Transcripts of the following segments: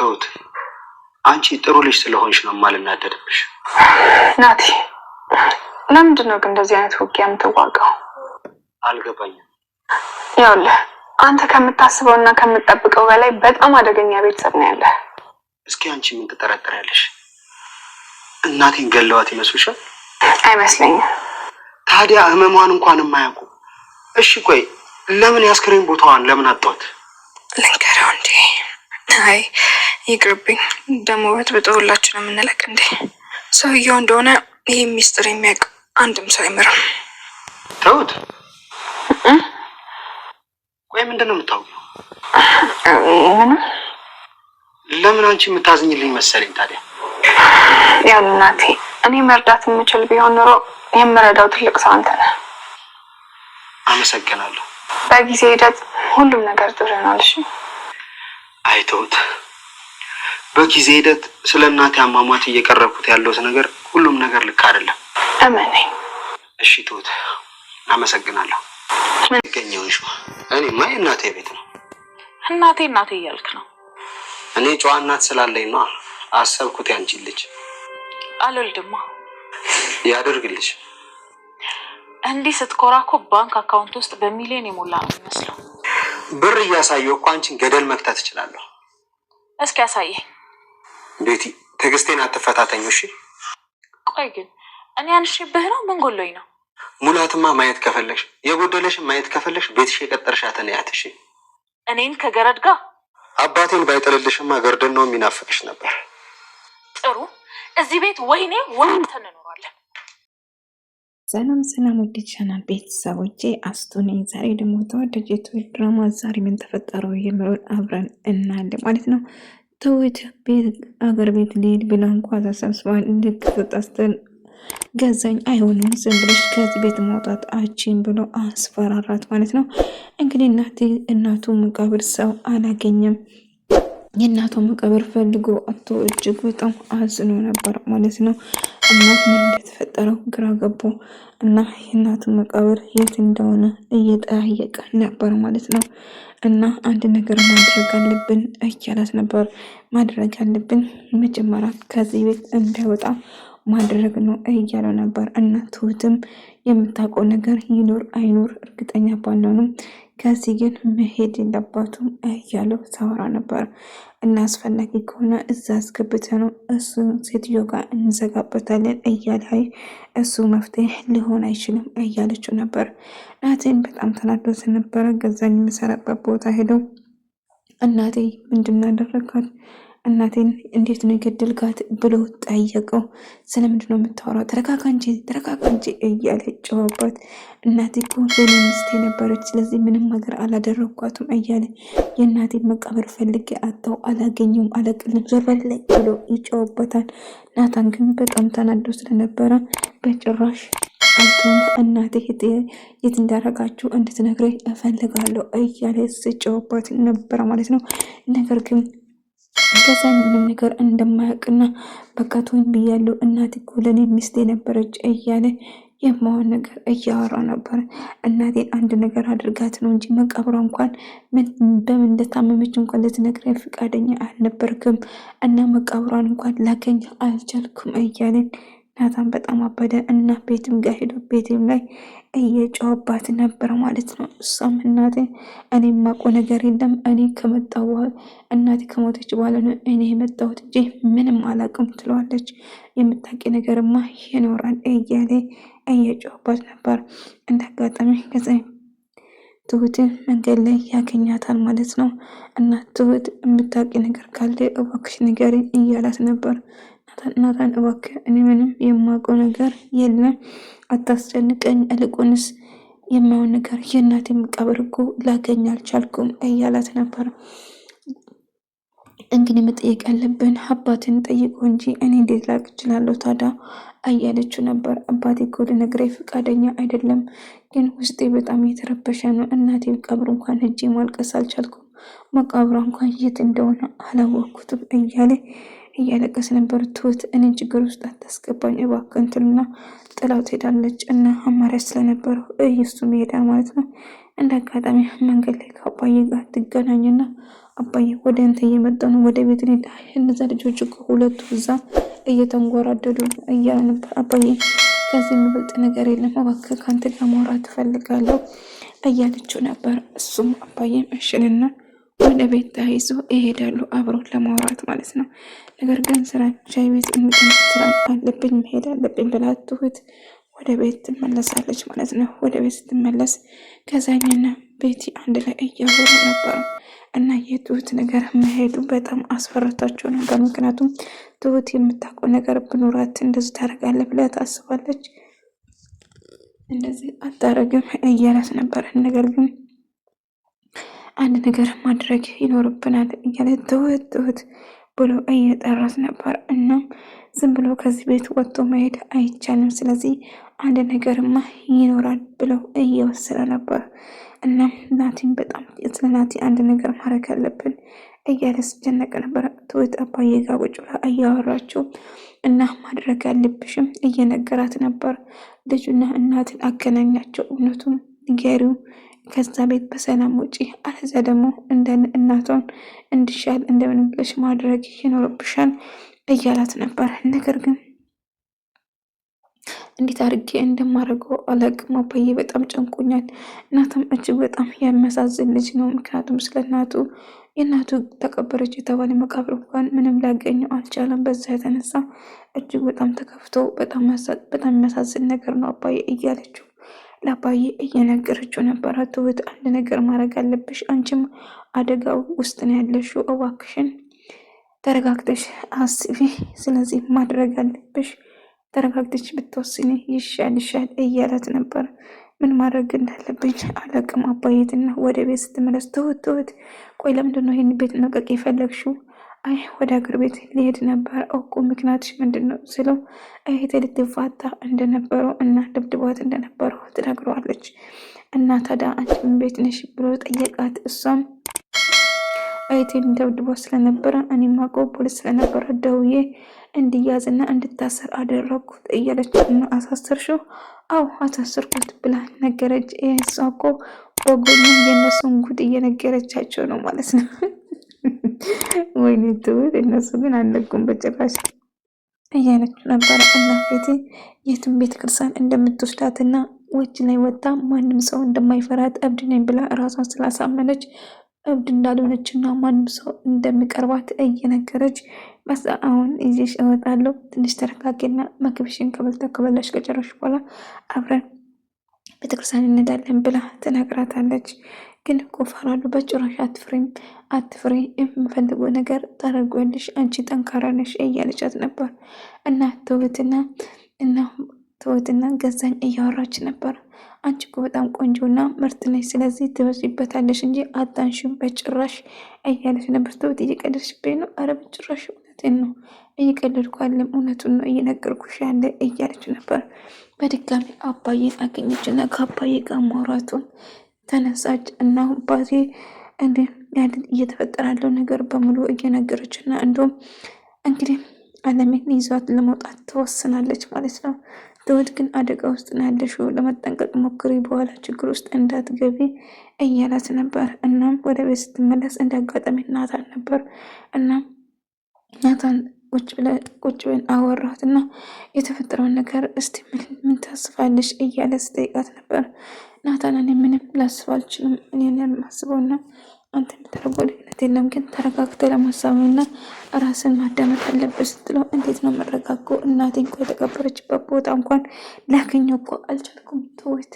ተውት። አንቺ ጥሩ ልጅ ስለሆንሽ ነው የማልናደድብሽ። ናቲ ለምንድን ነው ግን እንደዚህ አይነት ውጊያ የምትዋጋው? አልገባኝም። ይኸውልህ አንተ ከምታስበውና ከምትጠብቀው በላይ በጣም አደገኛ ቤተሰብ ነው ያለህ። እስኪ አንቺ ምን ትጠረጥሪያለሽ? እናቴን ገለዋት ይመስልሻል? አይመስለኝም። ታዲያ ህመሟን እንኳን የማያውቁ እሺ ቆይ ለምን ያስክሬን ቦታዋን ለምን አጣሁት? ልንገረው እንዴ? አይ ይቅርብኝ። ደግሞ በጥብጠው ሁላችንም እንለቅ እንዴ? ሰውየው እንደሆነ ይህ ሚስጥር የሚያውቅ አንድም ሰው አይምርም። ተውት። ቆይ ምንድን ነው የምታውቂው? ለምን አንቺ የምታዝኝልኝ መሰለኝ ታዲያ? ያው እናቴ እኔ መርዳት የምችል ቢሆን ኖሮ የምረዳው ትልቅ ሰው አንተ ነህ። አመሰግናለሁ። በጊዜ ሂደት ሁሉም ነገር ጥሩ ይሆናል። እሺ አይተውት። በጊዜ ሂደት ስለ እናቴ አሟሟት እየቀረብኩት ያለሁት ነገር ሁሉም ነገር ልክ አይደለም። እመነኝ። እሺ ተውት። አመሰግናለሁ። ምን ገኘውሽ? እኔማ የእናቴ ቤት ነው። እናቴ እያልክ ነው? እኔ ጨዋ እናት ስላለኝ ነው አሰብኩት። ያንቺ ልጅ አልወልድማ። ያደርግልሽ። እንዲህ ስትኮራ እኮ ባንክ አካውንት ውስጥ በሚሊዮን የሞላ ነው የሚመስለው። ብር እያሳየሁ እኮ አንቺን ገደል መክተት እችላለሁ። እስኪ ያሳየኝ። ቤቲ ትዕግስቴን አትፈታተኝ እሺ? ቆይ ግን እኔ አንሽብህ ነው? ምን ጎሎኝ ነው? ሙላትማ ማየት ከፈለሽ የጎደለሽን ማየት ከፈለሽ ቤትሽ የቀጠርሻትን ያት። እሺ እኔን ከገረድ ጋር አባቴን ባይጥልልሽማ ገርደን ነው የሚናፍቅሽ ነበር። ጥሩ እዚህ ቤት ወይኔ ወንተ እንኖራለን። ሰላም ውድ ቻናል ቤተሰቦቼ አስቱ ነኝ። ዛሬ ደግሞ ተወዳጅ ድራማ ዛሬ ምን ተፈጠረው የሚለውን አብረን እናያለን ማለት ነው። ትሁት አገር ቤት ልሂድ ብላ እንኳን ተሰብስባል። ልክ ተጣስተን ገዛኝ አይሆንም ዝም ብለሽ ከዚህ ቤት ማውጣት አቺን ብሎ አስፈራራት ማለት ነው። እንግዲህ እናቱ መቃብር ሰው አላገኘም። የእናቱ መቃብር ፈልጎ አቶ እጅግ በጣም አዝኖ ነበር ማለት ነው። እናት ምን እንደተፈጠረው ግራ ገቡ እና የእናቱ መቃብር የት እንደሆነ እየጠያየቀ ነበር ማለት ነው። እና አንድ ነገር ማድረግ አለብን እያላት ነበር። ማድረግ አለብን መጀመሪያ ከዚህ ቤት እንዳይወጣ ማድረግ ነው እያለው ነበር። እና ትሁትም የምታውቀው ነገር ይኖር አይኖር እርግጠኛ ባልሆንም ከዚህ ግን መሄድ የለባትም እያለው ሳወራ ነበር። እና አስፈላጊ ከሆነ እዛ አስገብተ ነው እሱ ሴትዮ ጋር እንዘጋበታለን እያለ እሱ መፍትሄ ሊሆን አይችልም እያለችው ነበር። ናቴን በጣም ተናዶ ስለነበረ ገዛኝ የሚሰራበት ቦታ ሄደው እናቴ ምንድን አደረካት? እናቴን እንዴት ነው የገደልካት ብሎ ጠየቀው። ስለምንድን ነው የምታወራው? ተረጋጋ እንጂ እያለ ጨዋባት። እናቴ እኮ ለኔ ሚስቴ ነበረች፣ ስለዚህ ምንም ነገር አላደረኳትም እያለ የእናቴን መቃብር ፈልጌ አጣው አላገኘውም አለቅልም ዞር በል ብሎ ይጨዋበታል። ናታን ግን በጣም ተናዶ ስለነበረ በጭራሽ አንተም እናቴ የት እንዳረጋችሁ እንድትነግረኝ እፈልጋለሁ እያለ ሲጨዋበት ነበረ ማለት ነው። ነገር ግን ገዛኝ ምንም ነገር እንደማያውቅና በቃ ተወኝ ብያለሁ እናቴ እኮ ለኔ ሚስቴ ነበረች እያለ የማውን ነገር እያወራ ነበር። እናቴን አንድ ነገር አድርጋት ነው እንጂ መቃብሯ እንኳን በምን እንደታመመች እንኳን ልትነግረኝ ፈቃደኛ አልነበርክም እና መቃብሯን እንኳን ላገኝ አልቻልኩም እያለን ናታን በጣም አበደ እና ቤትም ጋር ሄዶ ቤትም ላይ እየጨዋባት ነበር ማለት ነው። እሷም እናቴ እኔ የማውቀው ነገር የለም እኔ ከመጣሁ እናቴ ከሞተች በኋላ ነው እኔ የመጣሁት እንጂ ምንም አላውቅም ትለዋለች። የምታውቂ ነገርማ ይኖራል እያለ እየጨዋባት ነበር። እንደ አጋጣሚ ከዛ ትሁትን መንገድ ላይ ያገኛታል ማለት ነው። እና ትሁት የምታውቂ ነገር ካለ እባክሽ ንገሪኝ እያላት ነበር። ናታን እባክህ እኔ ምንም የማውቀው ነገር የለም አታስጨንቀኝ፣ እልቁንስ የማይሆን ነገር የእናቴ መቃብር እኮ ላገኝ አልቻልኩም እያላት ነበር። እንግዲህ መጠየቅ ያለብን አባትን ጠይቆ እንጂ እኔ እንዴት ላቅ እችላለሁ ታዲያ እያለችው ነበር። አባቴ እኮ ልነግረኝ ፈቃደኛ አይደለም፣ ግን ውስጤ በጣም የተረበሸ ነው። እናቴ መቃብር እንኳን ሄጄ ማልቀስ አልቻልኩም፣ መቃብሯ እንኳን የት እንደሆነ አላወቅኩትም እያለ እያለቀስ ነበር። ትሁት እኔ ችግር ውስጥ አታስገባኝ እባክህ ትልና ጥላው ትሄዳለች። እና አማራጭ ስለነበረው እሱ ይሄዳል ማለት ነው። እንደ አጋጣሚ መንገድ ላይ ከአባዬ ጋር ትገናኝና አባዬ ወደ አንተ እየመጣ ነው፣ ወደ ቤት እንሂድ። እነዛ ልጆች እኮ ሁለቱ እዛ እየተንጎራደዱ እያለ ነበር። አባዬ ከዚህ የሚበልጥ ነገር የለም፣ እባክህ ከአንተ ጋር ማውራት እፈልጋለሁ እያለችው ነበር። እሱም አባዬም እሽልና ወደ ቤት ተያይዞ ይሄዳሉ፣ አብረው ለማውራት ማለት ነው። ነገር ግን ስራ ሻይ ቤት ስራ አለብኝ መሄድ አለብኝ ብላ ትሁት ወደ ቤት ትመለሳለች ማለት ነው። ወደ ቤት ስትመለስ ከዛኝና ቤቲ አንድ ላይ እያወሩ ነበር እና የትሁት ነገር መሄዱ በጣም አስፈራታቸው ነበር። ምክንያቱም ትሁት የምታውቀው ነገር ብኖራት እንደዚህ ታደርጋለህ ብላ ታስባለች። እንደዚህ አታረግም እያላት ነበር። ነገር ግን አንድ ነገር ማድረግ ይኖርብናል እያለ ትሁት ብሎ እየጠራት ነበር። እናም ዝም ብሎ ከዚህ ቤት ወጥቶ መሄድ አይቻልም፣ ስለዚህ አንድ ነገርማ ይኖራል ብለው እየወሰነ ነበር። እናም ናቲን በጣም ስለ ናቲ አንድ ነገር ማድረግ አለብን እያለ ስጨነቀ ነበር። ትሁት አባዬ ጋር ቁጭ ብላ እያወራችው እና ማድረግ አለብሽም እየነገራት ነበር። ልጁና እናትን አገናኛቸው፣ እውነቱን ንገሪው ከዛ ቤት በሰላም ውጪ፣ አለዚያ ደግሞ እንደ እናቷን እንዲሻል እንደምን ብለሽ ማድረግ ይኖርብሻል እያላት ነበር። ነገር ግን እንዴት አድርጌ እንደማደርገው አላውቅም አባዬ፣ በጣም ጨንቆኛል። እናትም እጅግ በጣም የሚያሳዝን ልጅ ነው። ምክንያቱም ስለ የእናቱ ተቀበረች የተባለ መቃብር እንኳን ምንም ሊያገኘው አልቻለም። በዛ የተነሳ እጅግ በጣም ተከፍቶ በጣም የሚያሳዝን ነገር ነው አባዬ እያለችው ለአባዬ እየነገረችው ነበረ። ትሁት አንድ ነገር ማድረግ አለብሽ፣ አንቺም አደጋው ውስጥ ነው ያለሽው፣ እባክሽን ተረጋግተሽ አስቢ፣ ስለዚህ ማድረግ አለብሽ፣ ተረጋግተሽ ብትወስኒ ይሻልሻል እያላት ነበር። ምን ማድረግ እንዳለብኝ አላውቅም አባዬትና ወደ ቤት ስትመለስ ትሁት ቆይ ለምንድን ነው ይህን ቤት መልቀቅ የፈለግሽው? አይ ወደ ሀገር ቤት ሊሄድ ነበር። እኮ ምክንያትሽ ምንድን ነው ስለው እህቴ ልትፋታ እንደነበረው እና ድብድባት እንደነበረው ትነግረዋለች። እና ታዲያ አንቺ ምን ቤት ነሽ ብሎ ጠየቃት። እሷም እህቴን ደብድባት ስለነበረ እኔም አውቀው ፖሊስ ስለነበረ ደውዬ እንዲያዝና እንድታሰር አደረግኩት እያለች ነው። አሳሰርሽው? አዎ አሳሰርኩት ብላ ነገረች። እሷ እኮ በጎኑ የእነሱን ጉድ እየነገረቻቸው ነው ማለት ነው። ወይኔ ትሁት እነሱ ግን አልነቁም በጭራሽ እያለችው ነበረ። እና ቤቴ የትም ቤተክርስቲያን እንደምትወስዳትና ውጭ ላይ ወጣ ማንም ሰው እንደማይፈራት እብድ ነኝ ብላ እራሷን ስላሳመነች እብድ እንዳልሆነችና ማንም ሰው እንደሚቀርባት እየነገረች በዛ አሁን ይዤሽ እወጣለሁ፣ ትንሽ ተረጋጊና ምግብሽን ከበላሽ ከጨረሽ በኋላ አብረን ቤተክርስቲያን እንሄዳለን ብላ ትነግራታለች። ግን እኮ እፈራለሁ፣ በጭራሽ አትፍሪ፣ የምፈልገው ነገር ታደርጊያለሽ፣ አንቺ ጠንካራ ነሽ እያለቻት ነበር። እና ትሁትና ገዛኝ እያወራች ነበር። አንቺ እኮ በጣም ቆንጆና ምርጥ ነሽ፣ ስለዚህ ትበዚበታለሽ እንጂ አታንሽም በጭራሽ እያለች ነበር። ትሁት እየቀለድሽብኝ ነው? አረ በጭራሽ እውነቴን ነው፣ እየቀለድኩ አይደለም፣ እውነቱን ነው እየነገርኩሽ ያለ እያለች ነበር። በድጋሚ አባዬን አገኘችና ከአባዬ ጋር ማውራቱን ተነሳች እና አባቴ እየተፈጠረ ያለው ነገር በሙሉ እየነገረች እና እንዲሁም እንግዲህ አለሜን ይዟት ለመውጣት ትወስናለች ማለት ነው። ትሁት ግን አደጋ ውስጥ ነው ያለሽው፣ ለመጠንቀቅ ሞክሪ፣ በኋላ ችግር ውስጥ እንዳትገቢ እያላት ነበር። እናም ወደ ቤት ስትመለስ እንዳጋጣሚ ናታን ነበር። እናም ናታን ቁጭ ብለን አወራት እና የተፈጠረውን ነገር እስቲ ምን ታስፋለሽ እያለ ስጠይቃት ነበር። ናታን እኔ ምንም ላስብ አልችልም፣ እኔን የማስበውና አንተ የምታደርገው ልዩነት የለም፣ ግን ተረጋግተ ለማሳመንና ራስን ማዳመጥ አለበት ስትለው እንዴት ነው መረጋገው? እናቴ እንኳ የተቀበረችበት ቦታ እንኳን ላገኘው እኮ አልቻልኩም ትሁት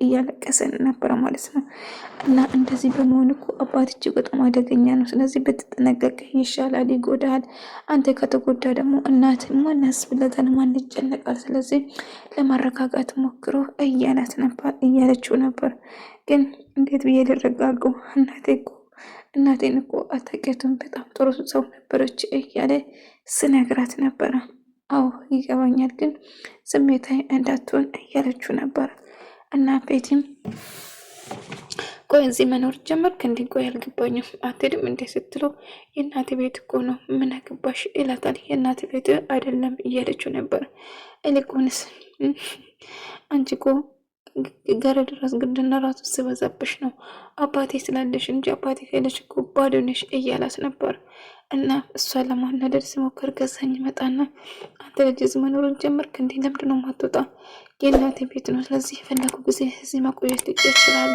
እያለቀሰን ነበረ ማለት ነው። እና እንደዚህ በመሆን እኮ አባት እጅግ በጣም አደገኛ ነው፣ ስለዚህ ብትጠነቀቅ ይሻላል፣ ይጎዳል። አንተ ከተጎዳ ደግሞ እናት ማን ያስብለታል? ማን ይጨነቃል? ስለዚህ ለማረጋጋት ሞክሮ እያለችው ነበር። ግን እንዴት ብዬ ልረጋገው? እናቴን እኮ አታውቂያትም፣ በጣም ጥሩ ሰው ነበረች እያለ ስነግራት ነበረ። አዎ ይገባኛል፣ ግን ስሜታዊ እንዳትሆን እያለችው ነበር። እና ቤቲም ቆይ እዚህ መኖር ጀመርክ እንዴ? ቆይ አልገባኝም፣ አትሄድም እንዴ ስትለው የእናቴ ቤት እኮ ነው፣ ምን አገባሽ ይላታል። የእናቴ ቤት አይደለም እያለችው ነበር። ይልቁንስ አንቺ እኮ ጋር ድረስ ግድና ራሱ ስበዛብሽ ነው አባቴ ስላለሽ እንጂ አባቴ ከሌለሽ እኮ ባዶ ነሽ እያላት ነበር። እና እሷ ለማናደድ ሲሞክር ገዛኝ መጣና አንተ ልጅ እዚህ መኖርን ጀመርክ እንዴ? ለምንድን ነው የማትወጣ? የእናቴ ቤት ነው፣ ስለዚህ የፈለጉ ጊዜ እዚህ መቆየት ይችላሉ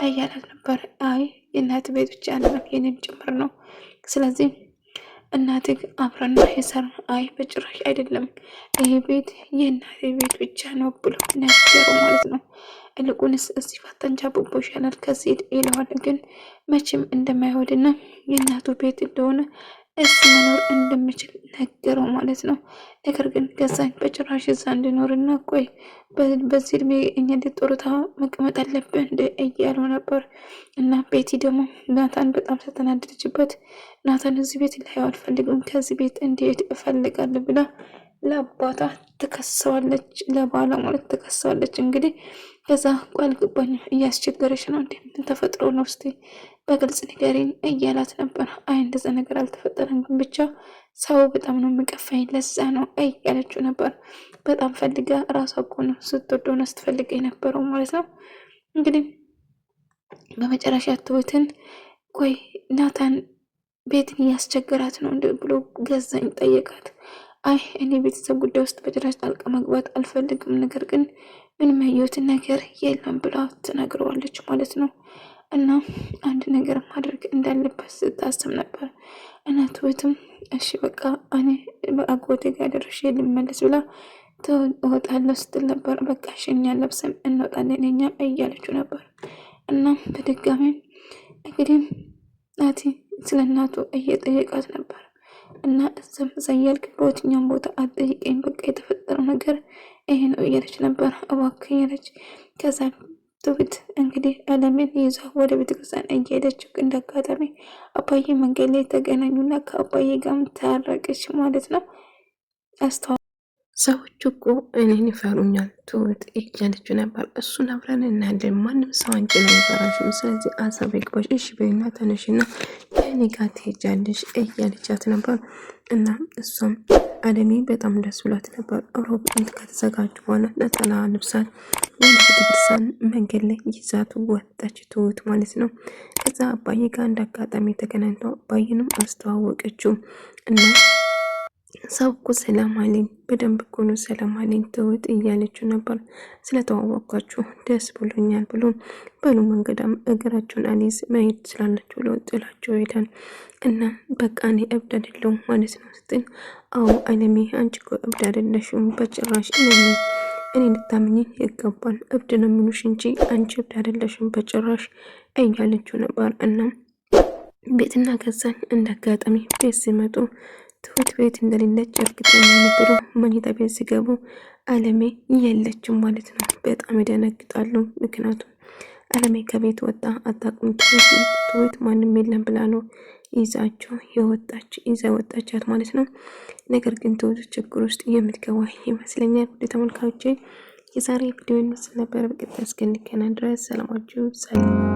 እያላት ነበር። አይ የእናት ቤት ብቻ አይደለም የኔም ጭምር ነው፣ ስለዚህ እናትህ አብረና የሰራ። አይ በጭራሽ አይደለም፣ ይሄ ቤት የእናቴ ቤት ብቻ ነው ብሎ ነገሩ ማለት ነው። እልቁንስ እዚህ ባታንጃብቦ ይሻላል ከዚህ ይለዋል። ግን መቼም እንደማይወድና የእናቱ ቤት እንደሆነ እዚህ መኖር እንደምችል ነገረው ማለት ነው። ነገር ግን ገዛኝ በጭራሽ እዛ እንድኖርና ቆይ በዚህ እድሜ እኛ እንዴት ጡረታ መቀመጥ አለብን እንደ እያለው ነበር። እና ቤቲ ደግሞ ናታን በጣም ስተናደደችበት ናታን እዚህ ቤት ላይ አልፈልግም ከዚህ ቤት እንዲሄድ እፈልጋለሁ ብላ ለአባቷ ትከሰዋለች፣ ለባሏ ማለት ትከሰዋለች። እንግዲህ ከዛ ቋልግባኝ እያስቸገረች ነው እንዴ? ምን ተፈጥሮ ነው እስቲ በግልጽ ንገሪኝ እያላት ነበር። አይ እንደዛ ነገር አልተፈጠረም፣ ግን ብቻ ሰው በጣም ነው የሚቀፋኝ ለዛ ነው እያለችው ነበር። በጣም ፈልጋ ራሷ እኮ ነው ስትወደው ነው ስትፈልገ የነበረው ማለት ነው። እንግዲህ በመጨረሻ ትሁትን ቆይ ናታን ቤትን እያስቸገራት ነው እንደ ብሎ ገዛኝ ጠየቃት። አይ እኔ ቤተሰብ ጉዳይ ውስጥ በጭራሽ ጣልቃ መግባት አልፈልግም፣ ነገር ግን ምንም ያየሁትን ነገር የለም ብላ ትነግረዋለች ማለት ነው። እና አንድ ነገር ማድረግ እንዳለበት ስታስብ ነበር። እና ትሁትም እሺ በቃ እኔ በአጎቴ ጋር ደርሼ ልመለስ ብላ እወጣለሁ ስትል ነበር። በቃ እኛ ለብሰን እንወጣለን እኛ እያለችው ነበር። እና በድጋሚ እንግዲህ ናቲ ስለ እናቱ እየጠየቃት ነበር። እና እዛም እያልክ በየትኛውም ቦታ አትጠይቀኝ፣ በቃ የተፈጠረው ነገር ይሄ ነው እያለች ነበር። እባክህ እያለች ከዛ ትሁት እንግዲህ አለምን ይዛ ወደ ቤተክርስቲያን እየሄደች እንደ አጋጣሚ አባዬ መንገድ ላይ ተገናኙና ከአባዬ ጋርም ታረቀች ማለት ነው። ሰዎች እኮ እኔን ይፈሩኛል ትሁት እያለችው ነበር። እሱን አብረን እናያለን። ማንም ሰው አንቺን አይፈራሽም፣ ስለዚህ አሳብ ይግባሽ፣ እሺ በይና ተነሽና ከእኔ ጋር ትሄጃለሽ እያለቻት ነበር። እና እሷም አለሜ በጣም ደስ ብሏት ነበር። ሮብ ከተዘጋጁ በኋላ ነጠላ ልብሳት ወደ ቤተክርስቲያን መንገድ ላይ ይዛት ወጣች ትሁት ማለት ነው። እዛ አባዬ ጋር እንዳጋጣሚ ተገናኝተው አባዬንም አስተዋወቀችው እና ሰው እኮ ሰላም አለኝ፣ በደንብ እኮ ነው ሰላም አለኝ ትሁት እያለችው ነበር። ስለተዋወቅኳችሁ ደስ ብሎኛል ብሎ በሉ መንገዳም እግራቸውን አሊዝ መሄድ ስላላችሁ ብሎ ጥላቸው ሄዳል። እና በቃ እኔ እብድ አይደለሁም ማለት ነው ስትል፣ አዎ አለሜ አንቺ እኮ እብድ አይደለሽም በጭራሽ፣ እኔ ልታምኚኝ ይገባል፣ እብድ ነው የሚሉሽ እንጂ አንቺ እብድ አይደለሽም በጭራሽ እያለችው ነበር። እና ቤትና ገዛኝ እንዳጋጣሚ ቤት ሲመጡ ትሁት ቤት እንደሌለች እርግጠኛ ነበሩ። መኝታ ቤት ሲገቡ አለሜ የለችም ማለት ነው። በጣም ይደነግጣሉ። ምክንያቱም አለሜ ከቤት ወጣ አታውቅም። ትሁት ማንም የለም ብላ ነው ይዛ ወጣቻት ማለት ነው። ነገር ግን ትሁት ችግር ውስጥ የምትገባ ይመስለኛል። ወደ ተመልካቾቼ የዛሬ ቪዲዮ ይመስል ነበር። በቀጣይ እስክንገናኝ ድረስ ሰላማችሁ ሰላም